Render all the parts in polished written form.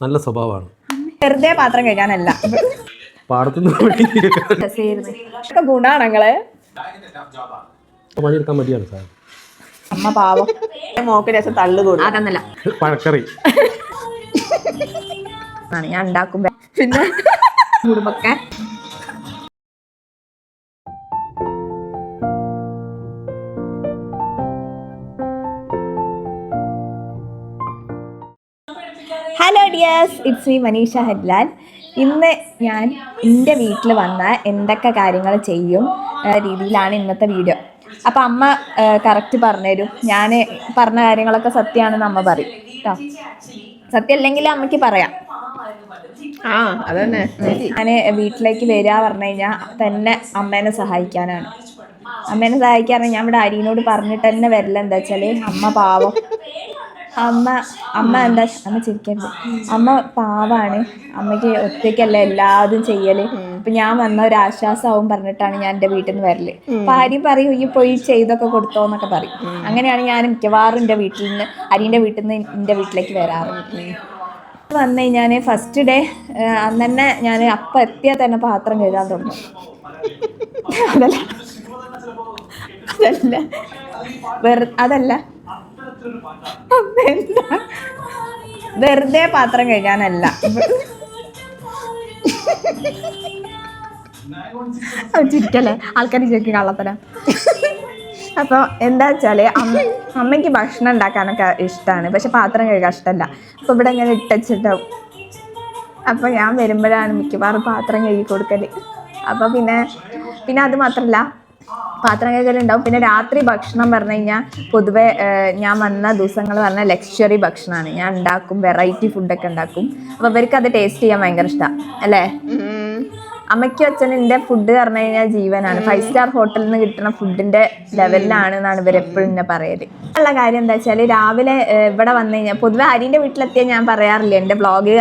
നല്ല സ്വഭാവമാണ്. വെറുതെ പാത്രം കഴിക്കാനല്ല, പാടത്തുനിന്ന് ഗുണാണങ്ങള്. പണിയെടുക്കാൻ മടിയാണ് സാർ. അമ്മ പാവം മോക്ക് രസം തള്ളു കൂടും. അതൊന്നല്ല പഴക്കറി ഞാൻ ഉണ്ടാക്കുമ്പോ പിന്നെ കുടുംബൊക്കെ hello dears, it's me Manisha Hedlal. ഇന്ന് ഞാൻ എൻ്റെ വീട്ടിൽ വന്ന എന്തൊക്കെ കാര്യങ്ങൾ ചെയ്യും രീതിയിലാണ് ഇന്നത്തെ വീഡിയോ. അപ്പം അമ്മ കറക്റ്റ് പറഞ്ഞുതരും. ഞാൻ പറഞ്ഞ കാര്യങ്ങളൊക്കെ സത്യമാണെന്ന് അമ്മ പറയും കേട്ടോ. സത്യം അല്ലെങ്കിൽ അമ്മയ്ക്ക് പറയാം. അതന്നെ. ഞാൻ വീട്ടിലേക്ക് വരിക പറഞ്ഞു കഴിഞ്ഞാൽ തന്നെ അമ്മേനെ സഹായിക്കാനാണ്. അമ്മേനെ സഹായിക്കാറ് ഞാൻ ഇവിടെ അരിനോട് പറഞ്ഞിട്ട് തന്നെ വരില്ല. എന്താ വെച്ചാൽ അമ്മ പാവം, അമ്മ ചിരിക്കരുത്. അമ്മ പാവാണ്. അമ്മയ്ക്ക് ഒറ്റയ്ക്കല്ല എല്ലാതും ചെയ്യല്. അപ്പൊ ഞാൻ വന്ന ഒരു ആശ്വാസമാവും പറഞ്ഞിട്ടാണ് ഞാൻ എൻ്റെ വീട്ടിൽ നിന്ന് വരല്. അപ്പൊ ആരും പറയും ഈ പോയി ചെയ്തൊക്കെ കൊടുത്തോന്നൊക്കെ പറയും. അങ്ങനെയാണ് ഞാൻ മിക്കവാറും എൻ്റെ വീട്ടിൽ നിന്ന് അരിൻ്റെ വീട്ടിൽ നിന്ന് എൻ്റെ വീട്ടിലേക്ക് വരാറ്. വന്നു കഴിഞ്ഞാൽ ഫസ്റ്റ് ഡേ അന്ന് തന്നെ ഞാൻ അപ്പം എത്തിയാൽ തന്നെ പാത്രം കഴുകാൻ തുടങ്ങും. അതല്ല വെറുതെ പാത്രം കഴിക്കാനല്ല, ചിരിക്കല്ലേ ആൾക്കാർ ചോദിക്കും കള്ളത്തരം. അപ്പോൾ എന്താ വെച്ചാൽ അമ്മയ്ക്ക് ഭക്ഷണം ഉണ്ടാക്കാനൊക്കെ ഇഷ്ടമാണ്, പക്ഷെ പാത്രം കഴുകാൻ ഇഷ്ടമല്ല. അപ്പോൾ ഇവിടെ ഇങ്ങനെ ഇട്ടുവെച്ചിട്ടാവും. അപ്പോൾ ഞാൻ വരുമ്പോഴാണ് മിക്കവാറും പാത്രം കഴുകി കൊടുക്കൽ. അപ്പോൾ പിന്നെ അത് മാത്രമല്ല പാത്രം കഴുകലുണ്ടാവും. പിന്നെ രാത്രി ഭക്ഷണം പറഞ്ഞു കഴിഞ്ഞാൽ പൊതുവെ ഞാൻ വന്ന ദിവസങ്ങൾ പറഞ്ഞാൽ ലക്ഷറി ഭക്ഷണമാണ് ഞാൻ ഉണ്ടാക്കും. വെറൈറ്റി ഫുഡൊക്കെ ഉണ്ടാക്കും. അപ്പോൾ അവർക്ക് അത് ടേസ്റ്റ് ചെയ്യാൻ ഭയങ്കര ഇഷ്ടമാണ് അല്ലേ. അമ്മയ്ക്കും അച്ഛനും എൻ്റെ ഫുഡ് പറഞ്ഞു കഴിഞ്ഞാൽ ജീവനാണ്. 5 സ്റ്റാർ ഹോട്ടലിൽ നിന്ന് കിട്ടുന്ന ഫുഡിൻ്റെ ലെവലിലാണ് എന്നാണ് ഇവരെപ്പോഴും എന്നെ പറയല്. ഉള്ള കാര്യം എന്താ വെച്ചാൽ രാവിലെ ഇവിടെ വന്നു കഴിഞ്ഞാൽ പൊതുവെ അരിൻ്റെ വീട്ടിലെത്തിയാൽ ഞാൻ പറയാറില്ല, എൻ്റെ വ്ളോഗ്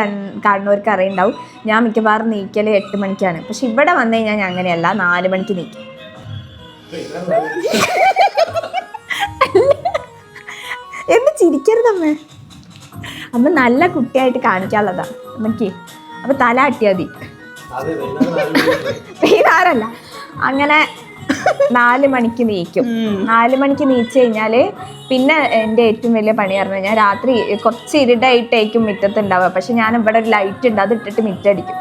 കാണുന്നവർക്ക് അറിയുണ്ടാവും, ഞാൻ മിക്കവാറും നീക്കൽ 8 മണിക്കാണ്. പക്ഷെ ഇവിടെ വന്നു കഴിഞ്ഞാൽ ഞാൻ അങ്ങനെയല്ല, 4 മണിക്ക് നീക്കും. എന്ന് ചിരിക്കരുതമ്മേ, അമ്മ നല്ല കുട്ടിയായിട്ട് കാണിക്കാനുള്ളതാ അമ്മയ്ക്ക്. അപ്പൊ തല അട്ടിയാൽ മതി, പെയ്താറല്ല. അങ്ങനെ 4 മണിക്ക് നീക്കും. 4 മണിക്ക് നീച്ചു കഴിഞ്ഞാല് പിന്നെ എൻ്റെ ഏറ്റവും വലിയ പണി പറഞ്ഞു കഴിഞ്ഞാൽ രാത്രി കുറച്ച് ഇരുട്ടായിട്ടായിരിക്കും മുറ്റത്ത് ഉണ്ടാവുക. പക്ഷെ ഞാൻ ഇവിടെ ഒരു ലൈറ്റ് ഉണ്ട്, അത് ഇട്ടിട്ട് മിറ്റടിക്കും.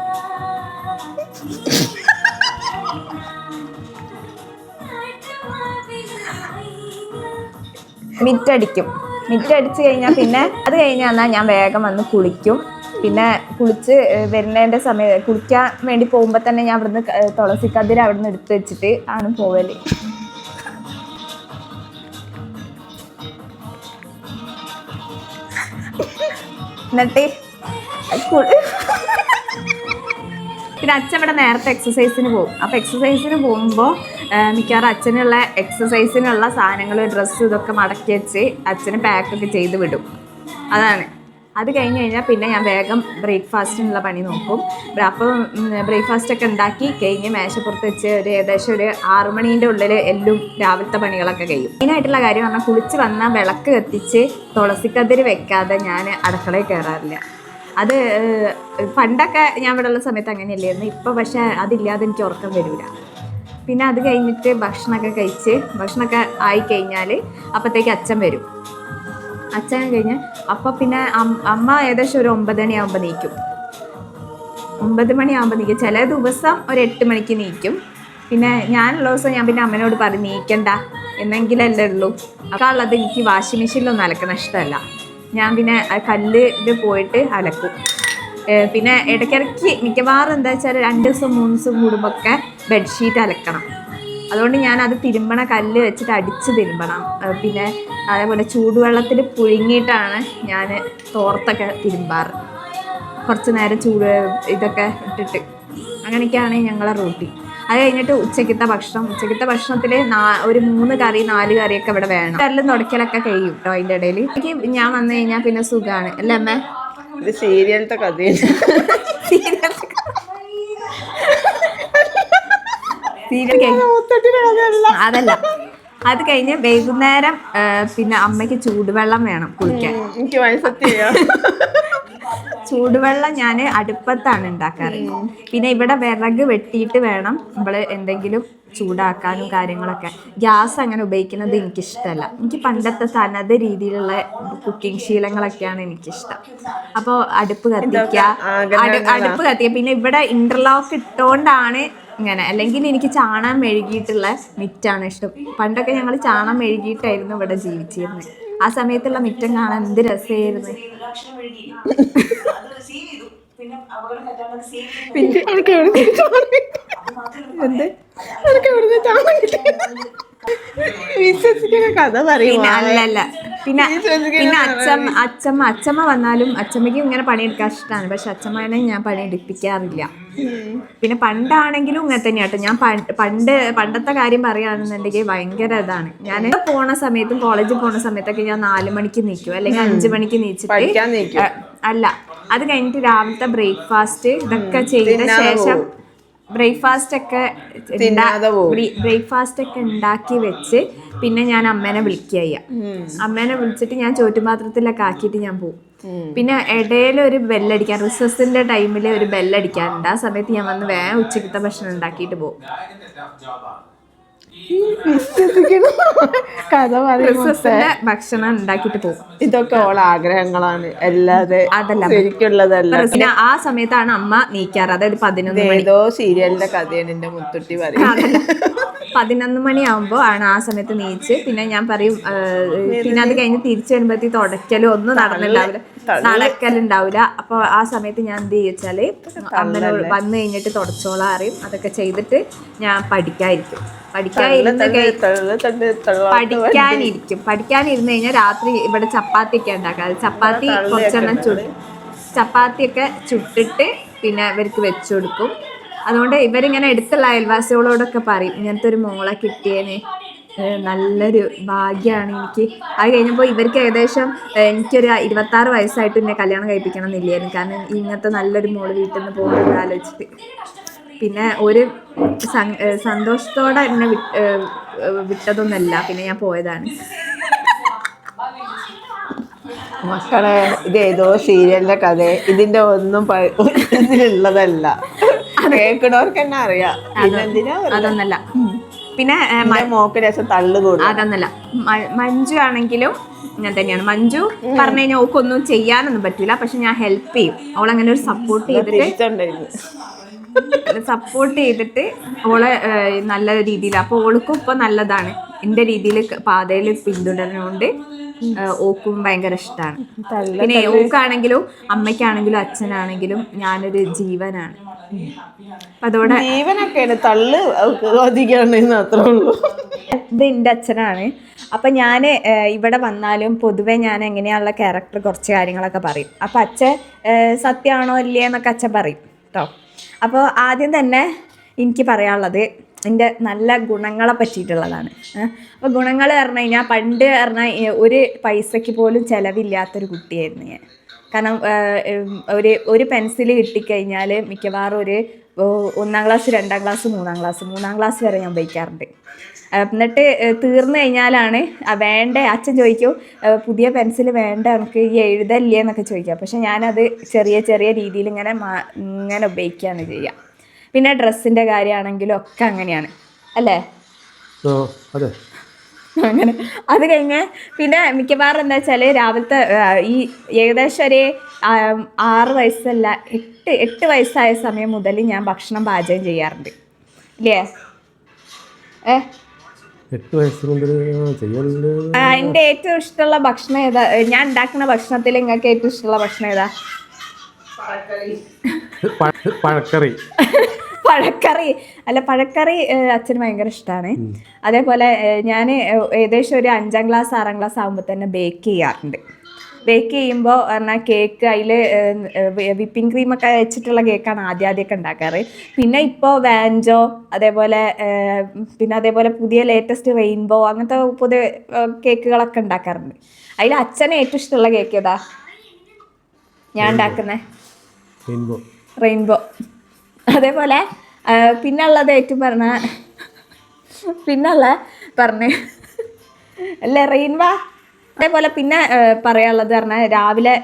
മിറ്റടിച്ച് കഴിഞ്ഞാൽ പിന്നെ അത് കഴിഞ്ഞാൽ ഞാൻ വേഗം വന്ന് കുളിക്കും. പിന്നെ കുളിച്ച് വരുന്നതിൻ്റെ സമയം കുളിക്കാൻ വേണ്ടി പോകുമ്പോൾ തന്നെ ഞാൻ ഇവിടുന്ന് തുളസിക്കതിര് അവിടെ നിന്ന് എടുത്ത് വെച്ചിട്ട് ആണ് പോവല്. എന്നിട്ട് പിന്നെ അച്ഛൻ ഇവിടെ നേരത്തെ എക്സസൈസിന് പോകും. അപ്പോൾ എക്സസൈസിന് പോകുമ്പോൾ മിക്കവാറും അച്ഛനുള്ള എക്സസൈസിനുള്ള സാധനങ്ങൾ ഡ്രസ്സ് ഇതൊക്കെ മടക്കി വെച്ച് അച്ഛന് പാക്കൊക്കെ ചെയ്ത് വിടും. അതാണ്. അത് കഴിഞ്ഞ് കഴിഞ്ഞാൽ പിന്നെ ഞാൻ വേഗം ബ്രേക്ക്ഫാസ്റ്റിനുള്ള പണി നോക്കും. അപ്പോൾ ബ്രേക്ക്ഫാസ്റ്റൊക്കെ ഉണ്ടാക്കി കഴിഞ്ഞ് മേശപ്പുറത്ത് വെച്ച് ഏകദേശം ഒരു 6 മണീൻ്റെ ഉള്ളിൽ എല്ലാം രാവിലത്തെ പണികളൊക്കെ കഴിയും. മെയിനായിട്ടുള്ള കാര്യം പറഞ്ഞാൽ കുളിച്ച് വന്നാൽ വിളക്ക് കത്തിച്ച് തുളസിക്കതിര് വെക്കാതെ ഞാൻ അടുക്കളയിൽ കയറാറില്ല. അത് പണ്ടൊക്കെ ഞാൻ ഇവിടെ ഉള്ള സമയത്ത് അങ്ങനെയല്ലായിരുന്നു. ഇപ്പോൾ പക്ഷേ അതില്ലാതെ എനിക്ക് ഉറക്കം വരില്ല. പിന്നെ അത് കഴിഞ്ഞിട്ട് ഭക്ഷണമൊക്കെ ആയിക്കഴിഞ്ഞാൽ അപ്പോഴത്തേക്ക് അച്ഛൻ വരും. അച്ഛൻ കഴിഞ്ഞ് അപ്പം പിന്നെ അമ്മ ഏകദേശം ഒരു 9 മണിയാകുമ്പോൾ നീക്കും. 9 മണിയാകുമ്പോൾ നീക്കും. ചില ദിവസം ഒരു 8 മണിക്ക് നീക്കും. പിന്നെ ഞാനുള്ള ദിവസം ഞാൻ പിന്നെ അമ്മനോട് പറയും നീക്കണ്ട, എന്നെങ്കിലല്ലേ ഉള്ളൂ. അപ്പോൾ ഉള്ളത് എനിക്ക് വാഷിംഗ് മെഷീനിലൊന്നും അലക്കണ ഇഷ്ടമല്ല. ഞാൻ പിന്നെ കല്ലിൽ പോയിട്ട് അലക്കും. പിന്നെ ഇടയ്ക്കിടയ്ക്ക് മിക്കവാറും എന്താ വെച്ചാൽ 2 ദിവസം 3 ദിവസം കൂടുമ്പോഴൊക്കെ ബെഡ്ഷീറ്റ് അലക്കണം. അതുകൊണ്ട് ഞാനത് തിരുമ്പണ കല്ല് വെച്ചിട്ട് അടിച്ച് തിരുമ്പണം. പിന്നെ അതേപോലെ ചൂടുവെള്ളത്തിൽ പുഴുങ്ങിയിട്ടാണ് ഞാൻ തോർത്തൊക്കെ തിരുമ്പാറ്. കുറച്ച് നേരം ഇതൊക്കെ ഇട്ടിട്ട് അങ്ങനെയൊക്കെയാണ് ഞങ്ങളെ റൂട്ടീൻ. അത് കഴിഞ്ഞിട്ട് ഉച്ചക്കത്തെ ഭക്ഷണത്തിൽ ഒരു 3 കറി 4 കറിയൊക്കെ ഇവിടെ വേണം. എല്ലാം തുടക്കലൊക്കെ കഴിയും കേട്ടോ. അതിൻ്റെ ഇടയിൽ എനിക്ക് ഞാൻ വന്നു കഴിഞ്ഞാൽ പിന്നെ സുഖമാണ് അല്ലേ അമ്മ. ഇത് സീരിയലത്തെ കഥയാണ്. അതല്ല, അത് കഴിഞ്ഞ് വൈകുന്നേരം പിന്നെ അമ്മയ്ക്ക് ചൂടുവെള്ളം വേണം കുളിക്കാൻ. എനിക്ക് മനസ്സിലായോ? ചൂടുവെള്ളം ഞാൻ അടുപ്പത്താണ് ഉണ്ടാക്കാറ്. പിന്നെ ഇവിടെ വിറക് വെട്ടിയിട്ട് വേണം നമ്മൾ എന്തെങ്കിലും ചൂടാക്കാനും കാര്യങ്ങളൊക്കെ. ഗ്യാസ് അങ്ങനെ ഉപയോഗിക്കുന്നത് എനിക്കിഷ്ടമല്ല. എനിക്ക് പണ്ടത്തെ തനത് രീതിയിലുള്ള കുക്കിംഗ് ശീലങ്ങളൊക്കെയാണ് എനിക്കിഷ്ടം. അപ്പോൾ അടുപ്പ് കത്തിക്കുക, അടുപ്പ് കത്തിക്കുക. പിന്നെ ഇവിടെ ഇന്റർലോക്ക് ഇട്ടുകൊണ്ടാണ് ഇങ്ങനെ, അല്ലെങ്കിൽ എനിക്ക് ചാണകം മെഴുകിയിട്ടുള്ള മിറ്റാണ് ഇഷ്ടം. പണ്ടൊക്കെ ഞങ്ങൾ ചാണകം മെഴുകിയിട്ടായിരുന്നു ഇവിടെ ജീവിച്ചിരുന്നത്. ആ സമയത്തുള്ള മിറ്റം കാണാൻ എന്ത് രസമായിരുന്നു. പിന്നെ വിശ്വസിക്കുന്ന കഥ പറയുമോ? അല്ലല്ല, പിന്നെ അച്ചമ്മ വന്നാലും അച്ചമ്മയ്ക്ക് ഇങ്ങനെ പണിയെടുക്കാൻ ഇഷ്ടമാണ്. പക്ഷെ അച്ചമ്മനെ ഞാൻ പണിയെടുപ്പിക്കാറില്ല. പിന്നെ പണ്ടാണെങ്കിലും ഇങ്ങനെ തന്നെയാട്ടോ. ഞാൻ പണ്ടത്തെ കാര്യം പറയുകയാണെന്നുണ്ടെങ്കിൽ ഭയങ്കര ഇതാണ്. ഞാൻ പോണ സമയത്തും കോളേജിൽ പോണ സമയത്തൊക്കെ ഞാൻ 4 മണിക്ക് നീക്കും, അല്ലെങ്കിൽ 5 മണിക്ക് നീച്ചിട്ട് അല്ല, അത് കഴിഞ്ഞിട്ട് രാവിലത്തെ ബ്രേക്ക്ഫാസ്റ്റ് ഇതൊക്കെ ചെയ്ത ശേഷം ബ്രേക്ക്ഫാസ്റ്റ് ഒക്കെ ഉണ്ടാക്കി വെച്ച് പിന്നെ ഞാൻ അമ്മേനെ വിളിക്കുക. അമ്മേനെ വിളിച്ചിട്ട് ഞാൻ ചോറ്റുപാത്രത്തിലൊക്കെ ആക്കിയിട്ട് ഞാൻ പോകും. പിന്നെ ഇടയിൽ ഒരു ബെല്ലടിക്കാൻ, റിസസിന്റെ ടൈമിൽ ഒരു ബെല്ലടിക്കാറുണ്ട്. ആ സമയത്ത് ഞാൻ വന്ന് വേഗം ഉച്ചക്കത്തെ ഭക്ഷണം ഉണ്ടാക്കിയിട്ട് പോകും. കഥ റിസസിന്റെ ഭക്ഷണം ഉണ്ടാക്കിയിട്ട് പോകും. ഇതൊക്കെ ഓള ആഗ്രഹങ്ങളാണ്, അല്ലാതെ ശരിക്കുള്ളതല്ല. പിന്നെ ആ സമയത്താണ് അമ്മ നീക്കാറ്. അതായത് 11 മണി. ഏതോ സീരിയലിന്റെ കഥയാണ് എന്റെ മുത്തുട്ടി പറയുന്നത്. 11 മണിയാവുമ്പോൾ ആണ് ആ സമയത്ത് നീച്ച്. പിന്നെ ഞാൻ പറയും, പിന്നെ അത് കഴിഞ്ഞ് തിരിച്ചു വരുമ്പോഴത്തേക്ക് തുടയ്ക്കലും ഒന്നും നടക്കലുണ്ടാവില്ല. അപ്പോൾ ആ സമയത്ത് ഞാൻ എന്ത് ചെയ്യുവെച്ചാല് അമ്മനോട് വന്നു കഴിഞ്ഞിട്ട് തുടച്ചോളാം അറിയും. അതൊക്കെ ചെയ്തിട്ട് ഞാൻ പഠിക്കാനിരിക്കും. പഠിക്കാനിരുന്ന് കഴിഞ്ഞാൽ രാത്രി ഇവിടെ ചപ്പാത്തി ഒക്കെ ഉണ്ടാക്കാറ്. ചപ്പാത്തി കുറച്ചെണ്ണം ചപ്പാത്തിയൊക്കെ ചുട്ടിട്ട് പിന്നെ ഇവർക്ക് വെച്ചു കൊടുക്കും. അതുകൊണ്ട് ഇവരിങ്ങനെ അടുത്തുള്ള അയൽവാസികളോടൊക്കെ പറയും, ഇങ്ങനത്തെ ഒരു മോളെ കിട്ടിയേനെ നല്ലൊരു ഭാഗ്യമാണ് എനിക്ക്. അത് കഴിഞ്ഞപ്പോൾ ഇവർക്ക് ഏകദേശം എനിക്കൊരു 26 വയസ്സായിട്ട് എന്നെ കല്യാണം കഴിപ്പിക്കണം എന്നില്ലായിരുന്നു. കാരണം ഇങ്ങനത്തെ നല്ലൊരു മോള് വീട്ടിൽ നിന്ന് പോകുന്നത് ആലോചിച്ചിട്ട്. പിന്നെ ഒരു സന്തോഷത്തോടെ എന്നെ വിട്ടതൊന്നല്ല, പിന്നെ ഞാൻ പോയതാണ്. മക്കളെ, ഇത് ഏതോ സീരിയലിന്റെ കഥ, ഇതിന്റെ ഒന്നും ഇതിലുള്ളതല്ല. കേൾക്കണവർക്ക് തന്നെ അറിയാം. അതൊന്നല്ല. പിന്നെ മോക്ക് രസം തള്ളുകൂടും. അതൊന്നല്ല. മഞ്ജു ആണെങ്കിലും ഇങ്ങനെ തന്നെയാണ്. മഞ്ജു പറഞ്ഞു കഴിഞ്ഞാൽ ഓക്കൊന്നും ചെയ്യാനൊന്നും പറ്റൂല, പക്ഷെ ഞാൻ ഹെൽപ്പ് ചെയ്യും. അവളങ്ങനെ ഒരു സപ്പോർട്ട് ചെയ്തിട്ട് ഓളെ നല്ല രീതിയിൽ, അപ്പോൾ ഓൾക്കും ഇപ്പൊ നല്ലതാണ്. എൻ്റെ രീതിയിൽ പാതയിൽ പിന്തുടരുന്നതുകൊണ്ട് ഓക്കും ഭയങ്കര ഇഷ്ടമാണ്. പിന്നെ ഓക്കാണെങ്കിലും അമ്മയ്ക്കാണെങ്കിലും അച്ഛനാണെങ്കിലും ഞാനൊരു ജീവനാണ്. അതോടെ ജീവനൊക്കെയാണ്, തള്ളു അത്രേ ഉള്ളൂ. ഇത് എൻ്റെ അച്ഛനാണ്. അപ്പം ഞാൻ ഇവിടെ വന്നാലും പൊതുവെ ഞാൻ എങ്ങനെയുള്ള ക്യാരക്ടർ കുറച്ച് കാര്യങ്ങളൊക്കെ പറയും. അപ്പം അച്ഛൻ സത്യമാണോ ഇല്ലേ എന്നൊക്കെ അച്ഛൻ പറയും കേട്ടോ. അപ്പോൾ ആദ്യം തന്നെ എനിക്ക് പറയാനുള്ളത് എൻ്റെ നല്ല ഗുണങ്ങളെ പറ്റിയിട്ടുള്ളതാണ്. അപ്പോൾ ഗുണങ്ങൾ പറഞ്ഞു കഴിഞ്ഞാൽ, പണ്ട് പറഞ്ഞാൽ ഒരു പൈസയ്ക്ക് പോലും ചിലവില്ലാത്തൊരു കുട്ടിയായിരുന്നു ഞാൻ. കാരണം ഒരു പെൻസിൽ കിട്ടിക്കഴിഞ്ഞാൽ മിക്കവാറും ഒരു 1ാം ക്ലാസ് 2ാം ക്ലാസ് 3ാം ക്ലാസ് വരെ ഞാൻ ഉപയോഗിക്കാറുണ്ട്. എന്നിട്ട് തീർന്നു കഴിഞ്ഞാലാണ് വേണ്ട, അച്ഛൻ ചോദിക്കും പുതിയ പെൻസിൽ വേണ്ട നമുക്ക് ഈ എഴുതല്ലേ എന്നൊക്കെ ചോദിക്കാം. പക്ഷെ ഞാനത് ചെറിയ ചെറിയ രീതിയിൽ ഇങ്ങനെ ഉപയോഗിക്കുകയാണ് ചെയ്യുക. പിന്നെ ഡ്രസ്സിൻ്റെ കാര്യമാണെങ്കിലും ഒക്കെ അങ്ങനെയാണ് അല്ലേ? അങ്ങനെ അത് കഴിഞ്ഞ് പിന്നെ മിക്കവാറും എന്താ വെച്ചാൽ രാവിലത്തെ ഈ ഏകദേശം ഒരു 6 വയസ്സല്ല 8 വയസ്സായ സമയം മുതൽ ഞാൻ ഭക്ഷണം പാചകം ചെയ്യാറുണ്ട് ഇല്ലേ? 8 വയസ്സ് മുതൽ എൻ്റെ ഏറ്റവും ഇഷ്ടമുള്ള ഭക്ഷണം ഏതാ? ഞാൻ ഉണ്ടാക്കുന്ന ഭക്ഷണത്തിൽ നിങ്ങൾക്ക് ഏറ്റവും ഇഷ്ടമുള്ള ഭക്ഷണം ഏതാ? പഴക്കറി അല്ല, പഴക്കറി അച്ഛന് ഭയങ്കര ഇഷ്ടമാണ്. അതേപോലെ ഞാൻ ഏകദേശം ഒരു 5ാം ക്ലാസ് 6ാം ക്ലാസ് ആകുമ്പോൾ തന്നെ ബേക്ക് ചെയ്യാറുണ്ട്. ബേക്ക് ചെയ്യുമ്പോൾ പറഞ്ഞാൽ കേക്ക് അതിൽ വിപ്പിംഗ് ക്രീമൊക്കെ വെച്ചിട്ടുള്ള കേക്കാണ് ആദ്യമൊക്കെ ഉണ്ടാക്കാറ്. പിന്നെ ഇപ്പോൾ വാഞ്ചോ അതേപോലെ പുതിയ ലേറ്റസ്റ്റ് റെയിൻബോ അങ്ങനത്തെ പുതിയ കേക്കുകളൊക്കെ ഉണ്ടാക്കാറുണ്ട്. അതിൽ അച്ഛന് ഏറ്റവും ഇഷ്ടമുള്ള കേക്ക് ഏതാ ഞാൻ ഉണ്ടാക്കുന്നത്? റെയിൻബോ. അതേപോലെ പിന്നുള്ളത് ഏറ്റവും പറഞ്ഞ അല്ലേ റെയിൻവാ? അതേപോലെ പിന്നെ പറയാനുള്ളത് പറഞ്ഞാൽ രാവിലെ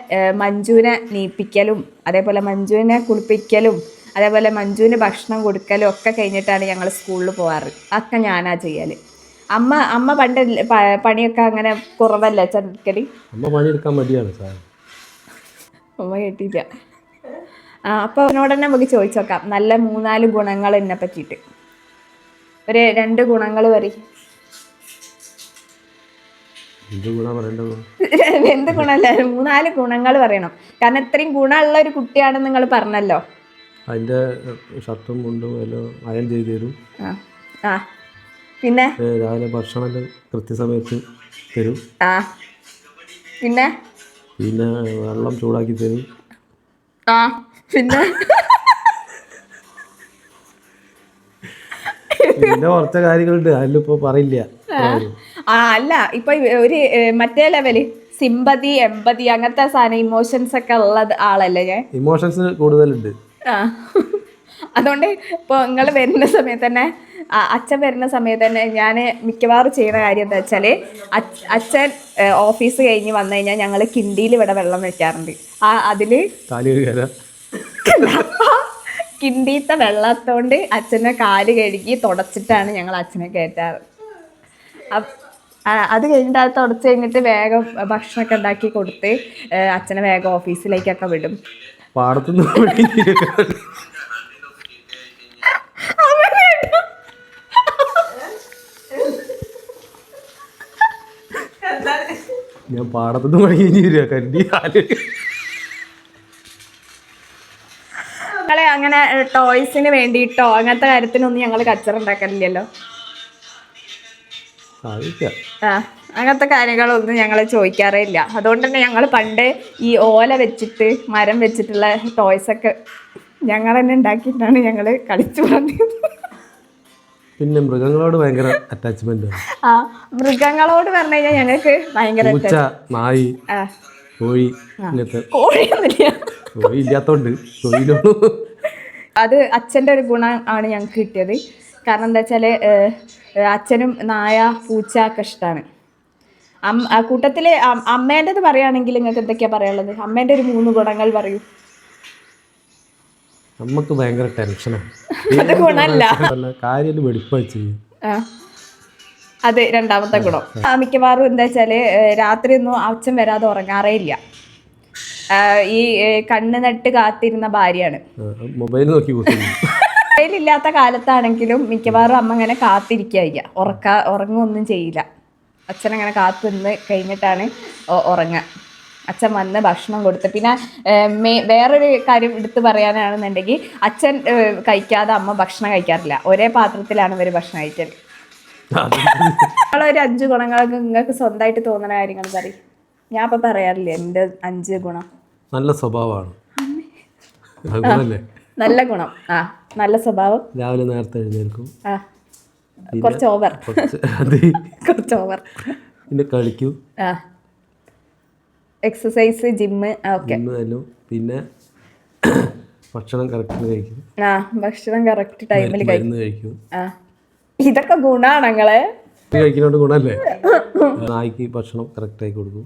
മഞ്ജുവിനെ നീപ്പിക്കലും അതേപോലെ മഞ്ജുവിനെ കുളിപ്പിക്കലും അതേപോലെ മഞ്ജുവിന് ഭക്ഷണം കൊടുക്കലും ഒക്കെ കഴിഞ്ഞിട്ടാണ് ഞങ്ങൾ സ്കൂളിൽ പോകാറ്. അതൊക്കെ ഞാനാ ചെയ്യൽ. അമ്മ പണ്ട് പണിയൊക്കെ അങ്ങനെ കുറവല്ലേ ചെറുക്കല്? അമ്മ പണിയെടുക്കാൻ മടിയാണ് സാർ. അമ്മ കേട്ടില്ല. അപ്പോൾ അവനോട് തന്നെ നമുക്ക് ചോദിച്ചു നോക്കാം നല്ല 3-4 ഗുണങ്ങൾ എന്നെ പറ്റിയിട്ട്. ഒരു 2 ഗുണങ്ങൾ പറയും. എന്ത് ഗുണ പറയേണ്ടത്? എന്ത് ഗുണമല്ല, 3-4 ഗുണങ്ങൾ പറയണം. കാരണം ഇത്രയും ഗുണമുള്ള ഒരു കുട്ടിയാണെന്ന് നിങ്ങൾ പറഞ്ഞല്ലോ. അതിൻ്റെ ഷർട്ടും മുണ്ടും എല്ലാം അയൺ ചെയ്ത് തരും. ആ പിന്നെ രാവിലെ ഭക്ഷണം കൃത്യസമയത്ത് തരും. പിന്നെ വെള്ളം ചൂടാക്കി തരും. പിന്നെ കുറച്ച് കാര്യങ്ങളുണ്ട്, അതിലിപ്പോൾ പറയില്ല. അല്ല ഇപ്പൊ ഒരു മറ്റേ ലെവല് സിമ്പതി എമ്പതി അങ്ങനത്തെ സാധനം ഇമോഷൻസ് ഒക്കെ ഉള്ള ആളല്ലേ ഞാൻ? ഇമോഷൻസ് കൂടുതലുണ്ട്. അതുകൊണ്ട് ഇപ്പോൾ നിങ്ങൾ വരുന്ന സമയത്ത് തന്നെ അച്ഛൻ വരുന്ന സമയത്ത് തന്നെ ഞാൻ മിക്കവാറും ചെയ്യുന്ന കാര്യം എന്താ വെച്ചാൽ അച്ഛൻ ഓഫീസ് കഴിഞ്ഞ് വന്നു കഴിഞ്ഞാൽ ഞങ്ങൾ കിണ്ടിയിൽ ഇവിടെ വെള്ളം വെക്കാറുണ്ട്. അതിൽ കിണ്ടിയിലത്തെ വെള്ളത്തോണ്ട് അച്ഛനെ കാല് കഴുകി തുടച്ചിട്ടാണ് ഞങ്ങൾ അച്ഛനെ കയറ്റാറ്. അത് കഴിഞ്ഞിട്ട് അത് തുടച്ച് കഴിഞ്ഞിട്ട് വേഗം ഭക്ഷണമൊക്കെ ഉണ്ടാക്കി കൊടുത്ത് അച്ഛനെ വേഗം ഓഫീസിലേക്കൊക്കെ വിടും. ഞാൻ പാടത്തുനിന്ന് പണി കണ്ടി ഞങ്ങളെ അങ്ങനെ ടോയ്സിന് വേണ്ടിയിട്ടോ അങ്ങനത്തെ കാര്യത്തിനൊന്നും ഞങ്ങൾ കച്ചറ ഉണ്ടാക്കലില്ലല്ലോ. അങ്ങനത്തെ കാര്യങ്ങളൊന്നും ഞങ്ങൾ ചോദിക്കാറേ ഇല്ല. അതുകൊണ്ട് തന്നെ ഞങ്ങൾ പണ്ട് ഈ ഓല വെച്ചിട്ട് മരം വെച്ചിട്ടുള്ള ടോയ്സൊക്കെ ഞങ്ങൾ തന്നെ ഉണ്ടാക്കിയിട്ടാണ് ഞങ്ങൾ കളിച്ചു പറഞ്ഞത്. പിന്നെ മൃഗങ്ങളോട് ഭയങ്കര അറ്റാച്ച്മെന്റ്. മൃഗങ്ങളോട് പറഞ്ഞു കഴിഞ്ഞാൽ ഞങ്ങൾക്ക് ഭയങ്കര നായി കോഴി കോഴി ഇല്ലാത്തോണ്ട് അത് അച്ഛൻ്റെ ഒരു ഗുണം ആണ് ഞങ്ങൾക്ക് കിട്ടിയത്. കാരണം എന്താ വെച്ചാൽ അച്ഛനും നായ പൂച്ച ഒക്കെ ഇഷ്ടമാണ്. കൂട്ടത്തിൽ അമ്മേൻ്റെത് പറയുകയാണെങ്കിൽ നിങ്ങൾക്ക് എന്തൊക്കെയാണ് പറയാനുള്ളത്? അമ്മേൻ്റെ ഒരു 3 ഗുണങ്ങൾ പറയൂ. നമുക്ക് ഭയങ്കര ടെൻഷനാണ്. അത് ഗുണമല്ല, കാര്യം വെടിപ്പായി ചെയ്യും. അത് രണ്ടാമത്തെ ഗുണം. മിക്കവാറും എന്താ വെച്ചാൽ രാത്രി ഒന്നും അച്ഛൻ വരാതെ ഉറങ്ങാറേ ഇല്ല. ഈ കണ്ണ് നട്ട് കാത്തിരുന്ന ഭാര്യയാണ്. മൊബൈൽ നോക്കി മൊബൈലില്ലാത്ത കാലത്താണെങ്കിലും മിക്കവാറും അമ്മ ഇങ്ങനെ കാത്തിരിക്കുക, ഉറങ്ങുമൊന്നും ചെയ്യില്ല. അച്ഛൻ അങ്ങനെ കാത്തു നിന്ന് കഴിഞ്ഞിട്ടാണ് ഉറങ്ങുക. അച്ഛൻ വന്ന് ഭക്ഷണം കൊടുത്ത് പിന്നെ വേറൊരു കാര്യം എടുത്ത് പറയാനാണെന്നുണ്ടെങ്കിൽ അച്ഛൻ കഴിക്കാതെ അമ്മ ഭക്ഷണം കഴിക്കാറില്ല. ഒരേ പാത്രത്തിലാണ് ഇവർ ഭക്ഷണം കഴിക്കൽ. നിങ്ങളൊരു 5 ഗുണങ്ങളൊക്കെ നിങ്ങൾക്ക് സ്വന്തമായിട്ട് തോന്നുന്ന കാര്യങ്ങൾ പറയും. ഞാൻ അപ്പം പറയാറില്ലേ എൻ്റെ 5 ഗുണം. നല്ല സ്വഭാവമാണ്. നല്ല ഗുണം. നല്ല സ്വഭാവം. രാവിലെ നേരത്തെ എഴുന്നേൽക്കും. കുറച്ച് ഓവർ. പിന്നെ കളിക്കും. എക്സസൈസ് ജിമ്മ് ഒക്കെ. പിന്നെ ഭക്ഷണം കറക്റ്റ് കഴിക്കും. ഭക്ഷണം കറക്റ്റ് ടൈമിൽ കഴിക്കും. ഇതൊക്കെ ഗുണാണ് ഞങ്ങളെ കഴിക്കുന്നോണ്ട് ഗുണല്ലേ? നായ്ക്ക് ഭക്ഷണം കറക്റ്റായി കൊടുക്കും.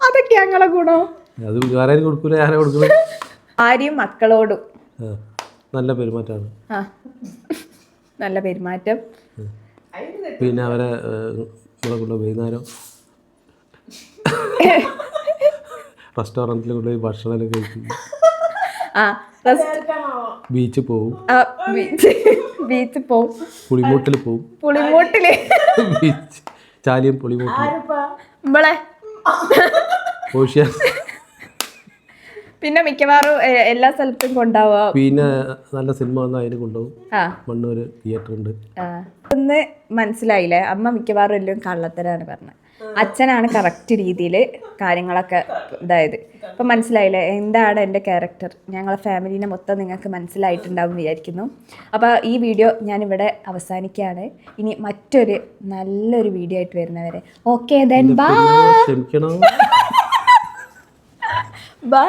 അതൊക്കെ ഞങ്ങളെ ഗുണോ. അത് വേറെ കൊടുക്കൂല, ആരെ കൊടുക്കൂല. ആരെയും മക്കളോടും നല്ല പെരുമാറ്റമാണ്. നല്ല പെരുമാറ്റം. പിന്നെ അവരെ കൊണ്ട് വൈകുന്നേരം റെസ്റ്റോറൻറ്റിൽ കൊണ്ടുപോയി ഭക്ഷണം കഴിക്കും. ബീച്ചിൽ പോവും. ബീച്ചിൽ പോവും. പുളിമൂട്ടിൽ പോവും. ബീച്ച് ചാലിയം പുളിമൂട്ടിൽ. പിന്നെ മിക്കവാറും എല്ലാ സ്ഥലത്തും കൊണ്ടുപോവാ. പിന്നെ നല്ല സിനിമ വന്നാൽ അതിന് കൊണ്ടുപോകും. മണ്ണൂർ തിയേറ്റർ ഉണ്ട്. ഒന്ന് മനസ്സിലായില്ലേ? അമ്മ മിക്കവാറും എല്ലാം കള്ളത്തരാണ് പറഞ്ഞത്. അച്ഛനാണ് കറക്റ്റ് രീതിയിൽ കാര്യങ്ങളൊക്കെ ഇതായത്. അപ്പം മനസ്സിലായില്ലേ എന്താണ് എൻ്റെ ക്യാരക്ടർ? ഞങ്ങളെ ഫാമിലീനെ മൊത്തം നിങ്ങൾക്ക് മനസ്സിലായിട്ടുണ്ടാവും വിചാരിക്കുന്നു. അപ്പോൾ ഈ വീഡിയോ ഞാനിവിടെ അവസാനിക്കുകയാണ്. ഇനി മറ്റൊരു നല്ലൊരു വീഡിയോ ആയിട്ട് വരുന്നവരെ ഓക്കെ ദെൻ ബൈ. ക്ഷമിക്കണം. ബൈ.